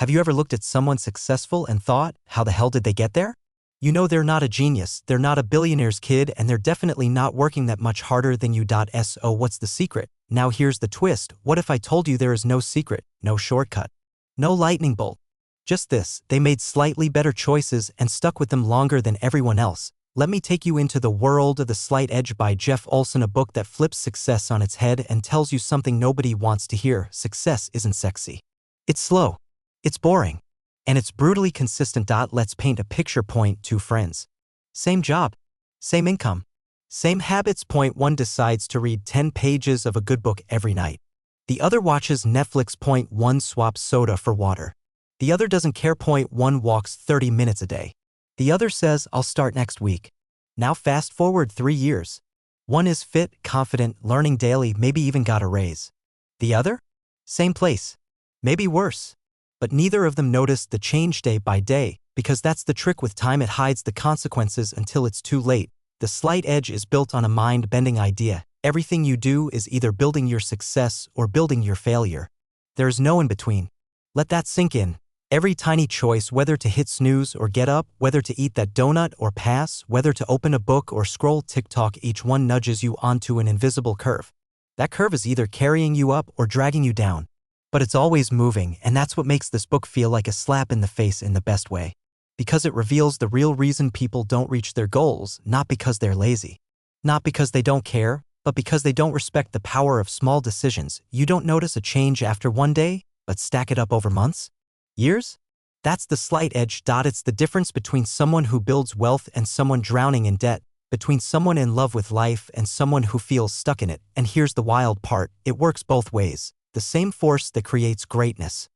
Have you ever looked at someone successful and thought, how the hell did they get there? You know they're not a genius, they're not a billionaire's kid, and they're definitely not working that much harder than you. So what's the secret? Now here's the twist. What if I told you there is no secret, no shortcut, no lightning bolt? Just this: they made slightly better choices and stuck with them longer than everyone else. Let me take you into the world of The Slight Edge by Jeff Olson, a book that flips success on its head and tells you something nobody wants to hear. Success isn't sexy. It's slow. It's boring. And it's brutally consistent. Let's paint a picture. Point 2 friends. Same job. Same income. Same habits. Point 1 decides to read 10 pages of a good book every night. The other watches Netflix. Point 1 swaps soda for water. The other doesn't care. Point 1 walks 30 minutes a day. The other says, I'll start next week. Now fast forward 3 years. One is fit, confident, learning daily, maybe even got a raise. The other? Same place. Maybe worse. But neither of them noticed the change day by day, because that's the trick with time. It hides the consequences until it's too late. The Slight Edge is built on a mind-bending idea. Everything you do is either building your success or building your failure. There is no in between. Let that sink in. Every tiny choice, whether to hit snooze or get up, whether to eat that donut or pass, whether to open a book or scroll TikTok, each one nudges you onto an invisible curve. That curve is either carrying you up or dragging you down. But it's always moving, and that's what makes this book feel like a slap in the face in the best way. Because it reveals the real reason people don't reach their goals, not because they're lazy. Not because they don't care, but because they don't respect the power of small decisions. You don't notice a change after one day, but stack it up over months? Years? That's the Slight Edge. It's the difference between someone who builds wealth and someone drowning in debt, between someone in love with life and someone who feels stuck in it. And here's the wild part: it works both ways. The same force that creates greatness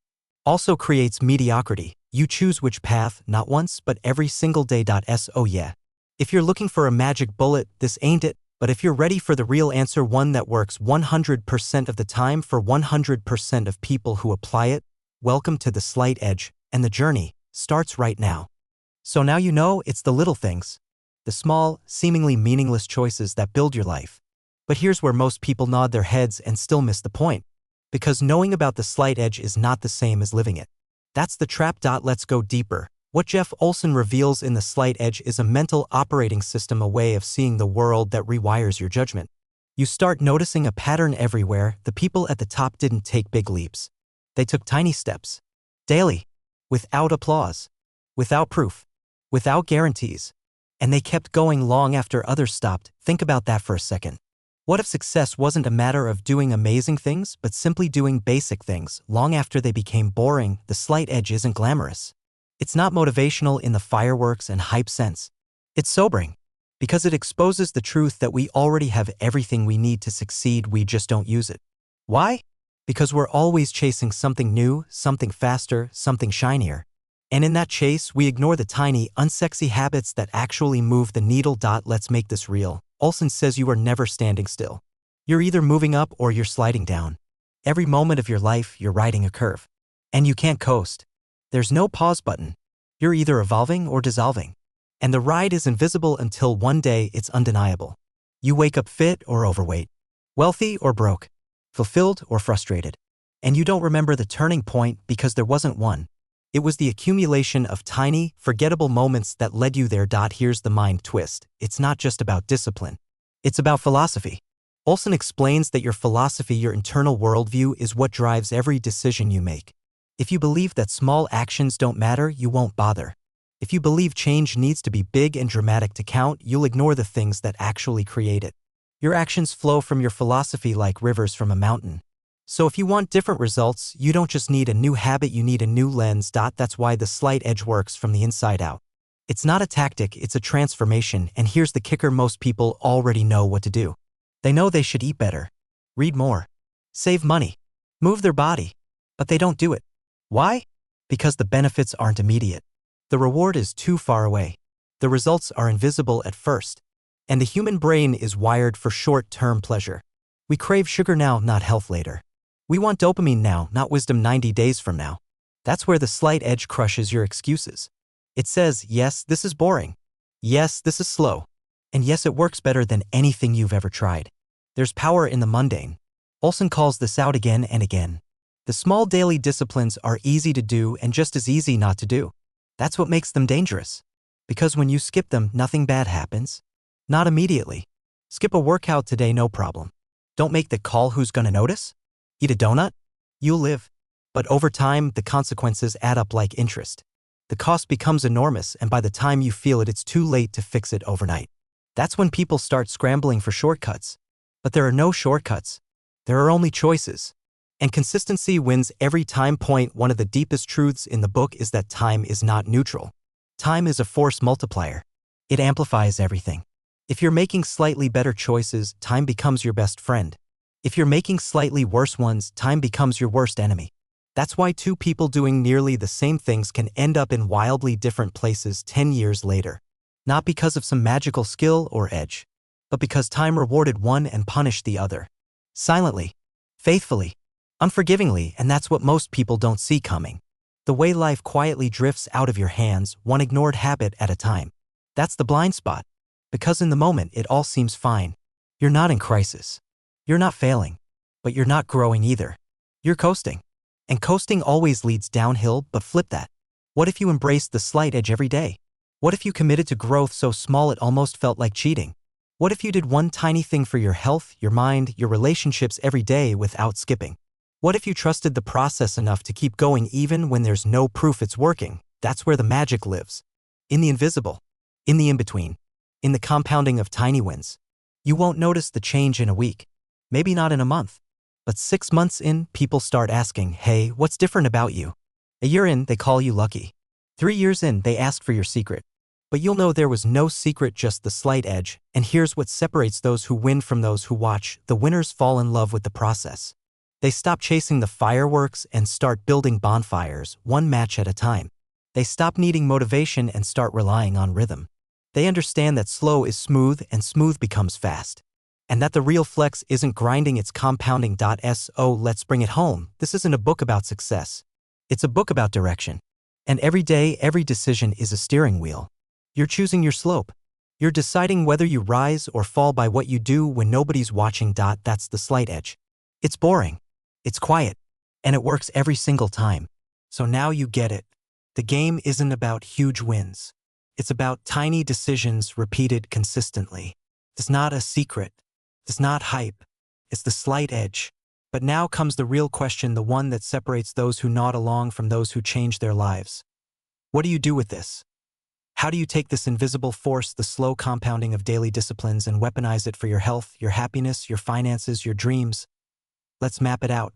also creates mediocrity. You choose which path, not once, but every single day. So yeah, if you're looking for a magic bullet, this ain't it. But if you're ready for the real answer, one that works 100% of the time for 100% of people who apply it, welcome to The Slight Edge, and the journey starts right now. So now you know it's the little things, the small, seemingly meaningless choices that build your life. But here's where most people nod their heads and still miss the point. Because knowing about the Slight Edge is not the same as living it. That's the trap. Let's go deeper. What Jeff Olson reveals in The Slight Edge is a mental operating system, a way of seeing the world that rewires your judgment. You start noticing a pattern everywhere. The people at the top didn't take big leaps. They took tiny steps. Daily. Without applause. Without proof. Without guarantees. And they kept going long after others stopped. Think about that for a second. What if success wasn't a matter of doing amazing things, but simply doing basic things long after they became boring? The Slight Edge isn't glamorous. It's not motivational in the fireworks and hype sense. It's sobering. Because it exposes the truth that we already have everything we need to succeed, we just don't use it. Why? Because we're always chasing something new, something faster, something shinier. And in that chase, we ignore the tiny, unsexy habits that actually move the needle. Let's make this real. Olson says you are never standing still. You're either moving up or you're sliding down. Every moment of your life, you're riding a curve. And you can't coast. There's no pause button. You're either evolving or dissolving. And the ride is invisible until one day it's undeniable. You wake up fit or overweight, wealthy or broke, fulfilled or frustrated. And you don't remember the turning point because there wasn't one. It was the accumulation of tiny, forgettable moments that led you there. Here's the mind twist. It's not just about discipline. It's about philosophy. Olson explains that your philosophy, your internal worldview, is what drives every decision you make. If you believe that small actions don't matter, you won't bother. If you believe change needs to be big and dramatic to count, you'll ignore the things that actually create it. Your actions flow from your philosophy like rivers from a mountain. So if you want different results, you don't just need a new habit, you need a new lens. That's why the Slight Edge works from the inside out. It's not a tactic, it's a transformation. And here's the kicker: most people already know what to do. They know they should eat better, read more, save money, move their body, but they don't do it. Why? Because the benefits aren't immediate. The reward is too far away. The results are invisible at first. And the human brain is wired for short-term pleasure. We crave sugar now, not health later. We want dopamine now, not wisdom 90 days from now. That's where the Slight Edge crushes your excuses. It says, yes, this is boring. Yes, this is slow. And yes, it works better than anything you've ever tried. There's power in the mundane. Olson calls this out again and again. The small daily disciplines are easy to do and just as easy not to do. That's what makes them dangerous. Because when you skip them, nothing bad happens. Not immediately. Skip a workout today, no problem. Don't make the call, who's gonna notice? Eat a donut? You'll live. But over time, the consequences add up like interest. The cost becomes enormous, and by the time you feel it, it's too late to fix it overnight. That's when people start scrambling for shortcuts. But there are no shortcuts. There are only choices. And consistency wins every time. One of the deepest truths in the book is that time is not neutral. Time is a force multiplier. It amplifies everything. If you're making slightly better choices, time becomes your best friend. If you're making slightly worse ones, time becomes your worst enemy. That's why two people doing nearly the same things can end up in wildly different places 10 years later. Not because of some magical skill or edge, but because time rewarded one and punished the other. Silently, faithfully, unforgivingly, and that's what most people don't see coming. The way life quietly drifts out of your hands, one ignored habit at a time. That's the blind spot. Because in the moment, it all seems fine. You're not in crisis. You're not failing. But you're not growing either. You're coasting. And coasting always leads downhill, but flip that. What if you embraced the slight edge every day? What if you committed to growth so small it almost felt like cheating? What if you did one tiny thing for your health, your mind, your relationships every day without skipping? What if you trusted the process enough to keep going even when there's no proof it's working? That's where the magic lives. In the invisible. In the in-between. In the compounding of tiny wins. You won't notice the change in a week. Maybe not in a month. But 6 months in, people start asking, hey, what's different about you? A year in, they call you lucky. 3 years in, they ask for your secret. But you'll know there was no secret, just the slight edge. And here's what separates those who win from those who watch. The winners fall in love with the process. They stop chasing the fireworks and start building bonfires, one match at a time. They stop needing motivation and start relying on rhythm. They understand that slow is smooth and smooth becomes fast. And that the real flex isn't grinding, it's compounding. So let's bring it home. This isn't a book about success. It's a book about direction. And every day, every decision is a steering wheel. You're choosing your slope. You're deciding whether you rise or fall by what you do when nobody's watching. That's the slight edge. It's boring. It's quiet. And it works every single time. So now you get it. The game isn't about huge wins. It's about tiny decisions repeated consistently. It's not a secret. It's not hype. It's the slight edge. But now comes the real question, the one that separates those who nod along from those who change their lives. What do you do with this? How do you take this invisible force, the slow compounding of daily disciplines, and weaponize it for your health, your happiness, your finances, your dreams? Let's map it out.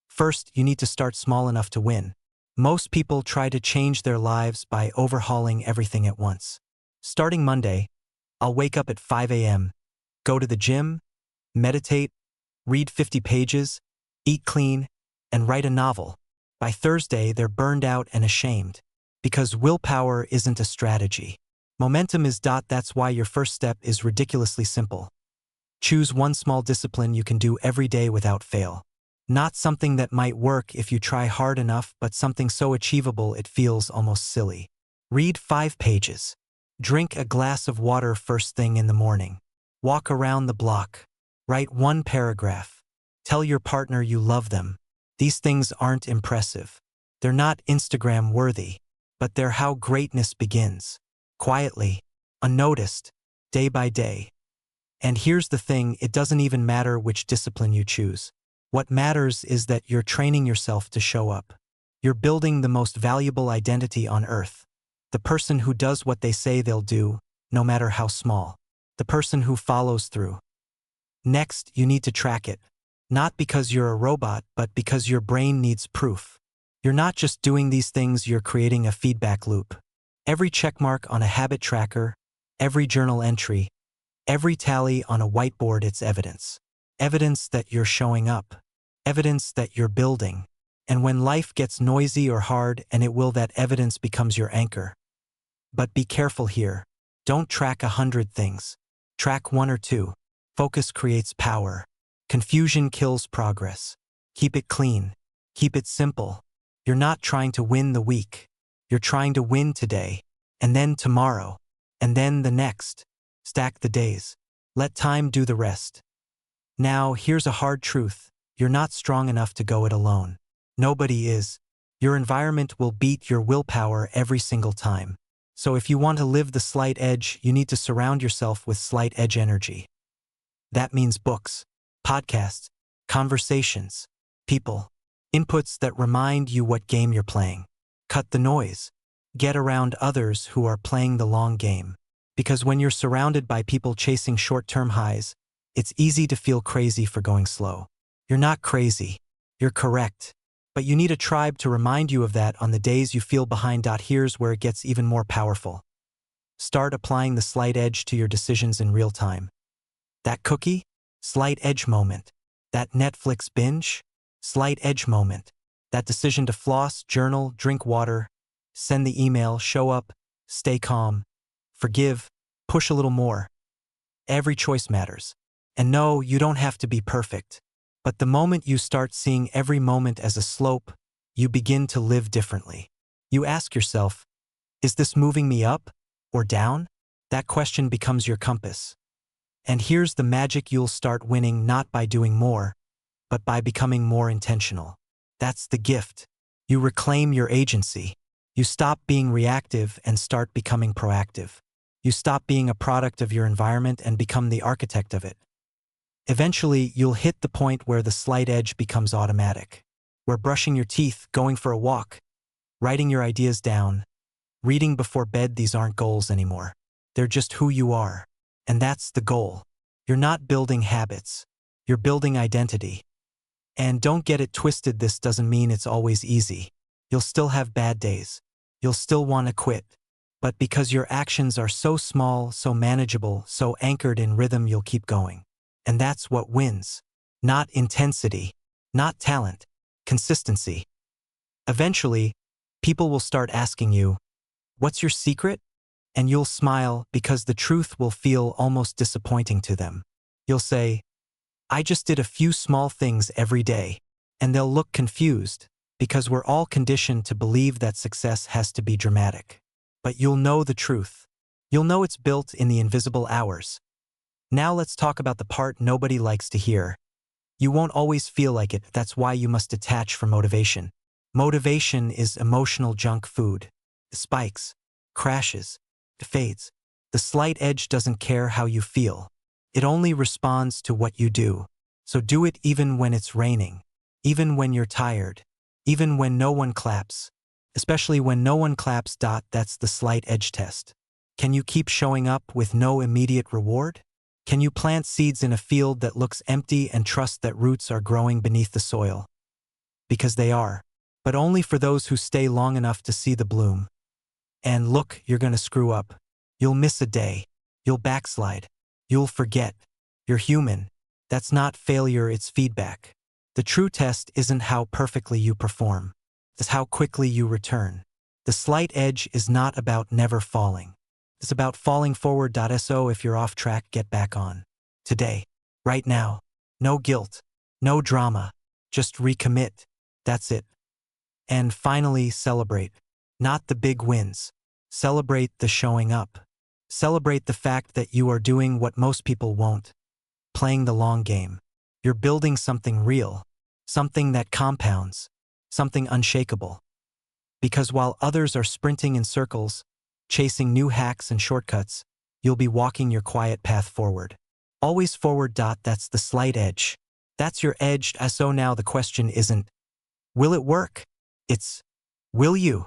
First, you need to start small enough to win. Most people try to change their lives by overhauling everything at once. Starting Monday, I'll wake up at 5 a.m., go to the gym, meditate, read 50 pages, eat clean, and write a novel. By Thursday, they're burned out and ashamed. Because willpower isn't a strategy. Momentum is. That's why your first step is ridiculously simple. Choose one small discipline you can do every day without fail. Not something that might work if you try hard enough, but something so achievable it feels almost silly. Read 5 pages. Drink a glass of water first thing in the morning. Walk around the block. Write 1 paragraph. Tell your partner you love them. These things aren't impressive. They're not Instagram worthy, but they're how greatness begins. Quietly, unnoticed, day by day. And here's the thing, it doesn't even matter which discipline you choose. What matters is that you're training yourself to show up. You're building the most valuable identity on earth. The person who does what they say they'll do, no matter how small. The person who follows through. Next, you need to track it. Not because you're a robot, but because your brain needs proof. You're not just doing these things, you're creating a feedback loop. Every checkmark on a habit tracker, every journal entry, every tally on a whiteboard, it's evidence. Evidence that you're showing up. Evidence that you're building. And when life gets noisy or hard, and it will, that evidence becomes your anchor. But be careful here. Don't track 100 things. Track 1 or 2. Focus creates power. Confusion kills progress. Keep it clean. Keep it simple. You're not trying to win the week. You're trying to win today, and then tomorrow, and then the next. Stack the days. Let time do the rest. Now, here's a hard truth. You're not strong enough to go it alone. Nobody is. Your environment will beat your willpower every single time. So if you want to live the slight edge, you need to surround yourself with slight edge energy. That means books, podcasts, conversations, people, inputs that remind you what game you're playing. Cut the noise. Get around others who are playing the long game. Because when you're surrounded by people chasing short-term highs, it's easy to feel crazy for going slow. You're not crazy. You're correct. But you need a tribe to remind you of that on the days you feel behind. Here's where it gets even more powerful. Start applying the slight edge to your decisions in real time. That cookie? Slight edge moment. That Netflix binge? Slight edge moment. That decision to floss, journal, drink water, send the email, show up, stay calm, forgive, push a little more. Every choice matters. And no, you don't have to be perfect. But the moment you start seeing every moment as a slope, you begin to live differently. You ask yourself, is this moving me up or down? That question becomes your compass. And here's the magic: you'll start winning not by doing more, but by becoming more intentional. That's the gift. You reclaim your agency. You stop being reactive and start becoming proactive. You stop being a product of your environment and become the architect of it. Eventually, you'll hit the point where the slight edge becomes automatic, where brushing your teeth, going for a walk, writing your ideas down, reading before bed, these aren't goals anymore. They're just who you are. And that's the goal. You're not building habits. You're building identity. And don't get it twisted, this doesn't mean it's always easy. You'll still have bad days. You'll still want to quit. But because your actions are so small, so manageable, so anchored in rhythm, you'll keep going. And that's what wins. Not intensity, not talent, consistency. Eventually, people will start asking you, "What's your secret?" And you'll smile because the truth will feel almost disappointing to them. You'll say, "I just did a few small things every day." And they'll look confused because we're all conditioned to believe that success has to be dramatic. But you'll know the truth. You'll know it's built in the invisible hours. Now let's talk about the part nobody likes to hear. You won't always feel like it. That's why you must detach from motivation. Motivation is emotional junk food. It spikes, crashes, it fades. The slight edge doesn't care how you feel. It only responds to what you do. So do it even when it's raining, even when you're tired, even when no one claps. Especially when no one claps. That's the slight edge test. Can you keep showing up with no immediate reward? Can you plant seeds in a field that looks empty and trust that roots are growing beneath the soil? Because they are. But only for those who stay long enough to see the bloom. And look, you're gonna screw up. You'll miss a day. You'll backslide. You'll forget. You're human. That's not failure, it's feedback. The true test isn't how perfectly you perform. It's how quickly you return. The slight edge is not about never falling. It's about falling forward. So if you're off track, get back on. Today. Right now. No guilt. No drama. Just recommit. That's it. And finally, celebrate. Not the big wins. Celebrate the showing up. Celebrate the fact that you are doing what most people won't. Playing the long game. You're building something real. Something that compounds. Something unshakable. Because while others are sprinting in circles, chasing new hacks and shortcuts, you'll be walking your quiet path forward. Always forward. That's the slight edge. That's your edge. So now the question isn't, will it work? It's, will you?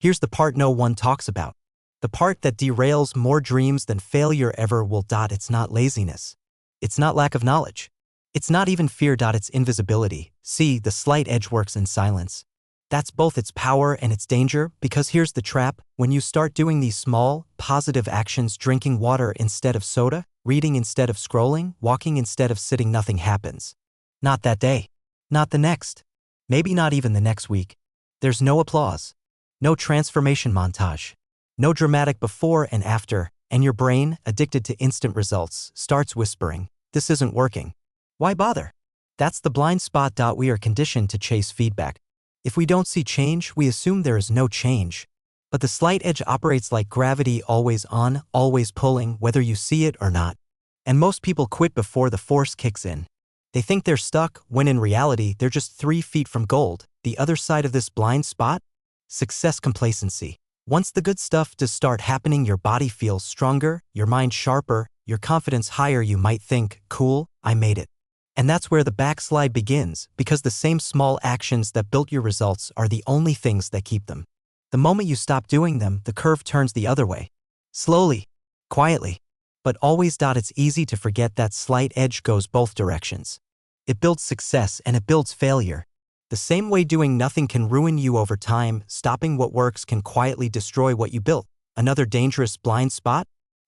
Here's the part no one talks about. The part that derails more dreams than failure ever will. It's not laziness. It's not lack of knowledge. It's not even fear. It's invisibility. See, the slight edge works in silence. That's both its power and its danger, because here's the trap: when you start doing these small, positive actions, drinking water instead of soda, reading instead of scrolling, walking instead of sitting, nothing happens. Not that day. Not the next. Maybe not even the next week. There's no applause. No transformation montage. No dramatic before and after, and your brain, addicted to instant results, starts whispering, "This isn't working. Why bother?" That's the blind spot. We are conditioned to chase feedback. If we don't see change, we assume there is no change. But the slight edge operates like gravity, always on, always pulling, whether you see it or not. And most people quit before the force kicks in. They think they're stuck, when in reality, they're just 3 feet from gold. The other side of this blind spot? Success complacency. Once the good stuff does start happening, your body feels stronger, your mind sharper, your confidence higher. You might think, cool, I made it. And that's where the backslide begins, because the same small actions that built your results are the only things that keep them. The moment you stop doing them, the curve turns the other way. Slowly, quietly, but always. It's easy to forget that slight edge goes both directions. It builds success and it builds failure. The same way doing nothing can ruin you over time, stopping what works can quietly destroy what you built. Another dangerous blind spot?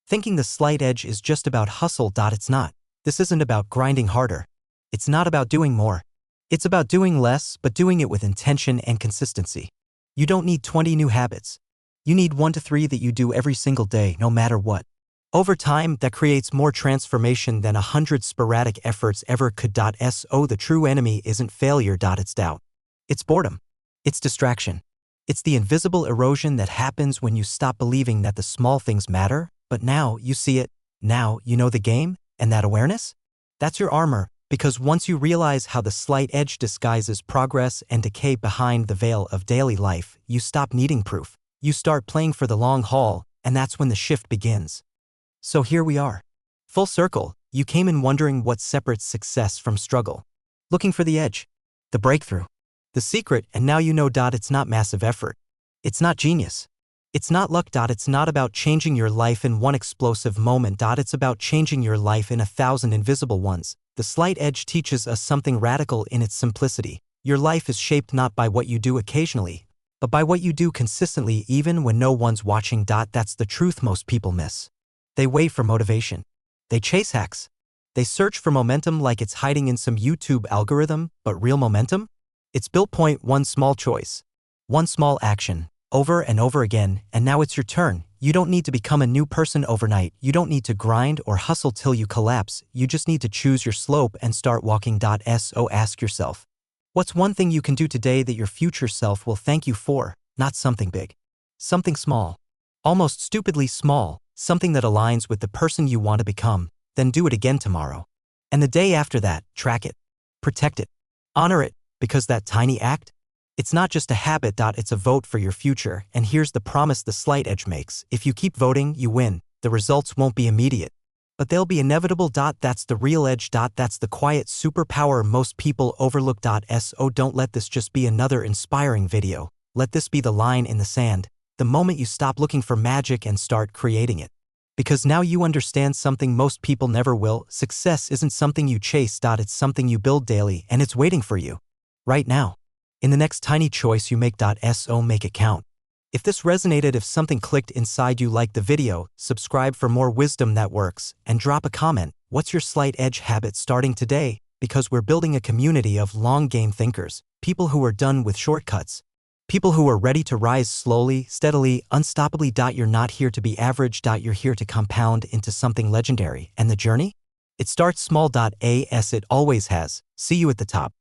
Thinking the slight edge is just about hustle. It's not. This isn't about grinding harder. It's not about doing more. It's about doing less, but doing it with intention and consistency. You don't need 20 new habits. You need 1 to 3 that you do every single day, no matter what. Over time, that creates more transformation than 100 sporadic efforts ever could. So the true enemy isn't failure. It's doubt. It's boredom. It's distraction. It's the invisible erosion that happens when you stop believing that the small things matter. But now you see it. Now you know the game, and that awareness? That's your armor, because once you realize how the slight edge disguises progress and decay behind the veil of daily life, you stop needing proof. You start playing for the long haul, and that's when the shift begins. So here we are. Full circle. You came in wondering what separates success from struggle. Looking for the edge, the breakthrough, the secret, and now you know. It's not massive effort. It's not genius. It's not luck. It's not about changing your life in one explosive moment. It's about changing your life in 1,000 invisible ones. The slight edge teaches us something radical in its simplicity. Your life is shaped not by what you do occasionally, but by what you do consistently, even when no one's watching. That's the truth most people miss. They wait for motivation. They chase hacks. They search for momentum like it's hiding in some YouTube algorithm, but real momentum? It's built. One small choice, one small action, over and over again, and now it's your turn. You don't need to become a new person overnight. You don't need to grind or hustle till you collapse. You just need to choose your slope and start walking. So ask yourself, what's one thing you can do today that your future self will thank you for? Not something big. Something small. Almost stupidly small. Something that aligns with the person you want to become. Then do it again tomorrow. And the day after that, track it. Protect it. Honor it, because that tiny act, it's not just a habit. It's a vote for your future. And here's the promise the slight edge makes. If you keep voting, you win. The results won't be immediate, but they'll be inevitable. That's the real edge. That's the quiet superpower most people overlook. So don't let this just be another inspiring video. Let this be the line in the sand. The moment you stop looking for magic and start creating it. Because now you understand something most people never will. Success isn't something you chase. It's something you build daily, and it's waiting for you. Right now. In the next tiny choice you make. So make it count. If this resonated, if something clicked inside you, like the video, subscribe for more wisdom that works, and drop a comment. What's your slight edge habit starting today? Because we're building a community of long game thinkers, people who are done with shortcuts. People who are ready to rise slowly, steadily, unstoppably. You're not here to be average. You're here to compound into something legendary. And the journey? It starts small. As it always has. See you at the top.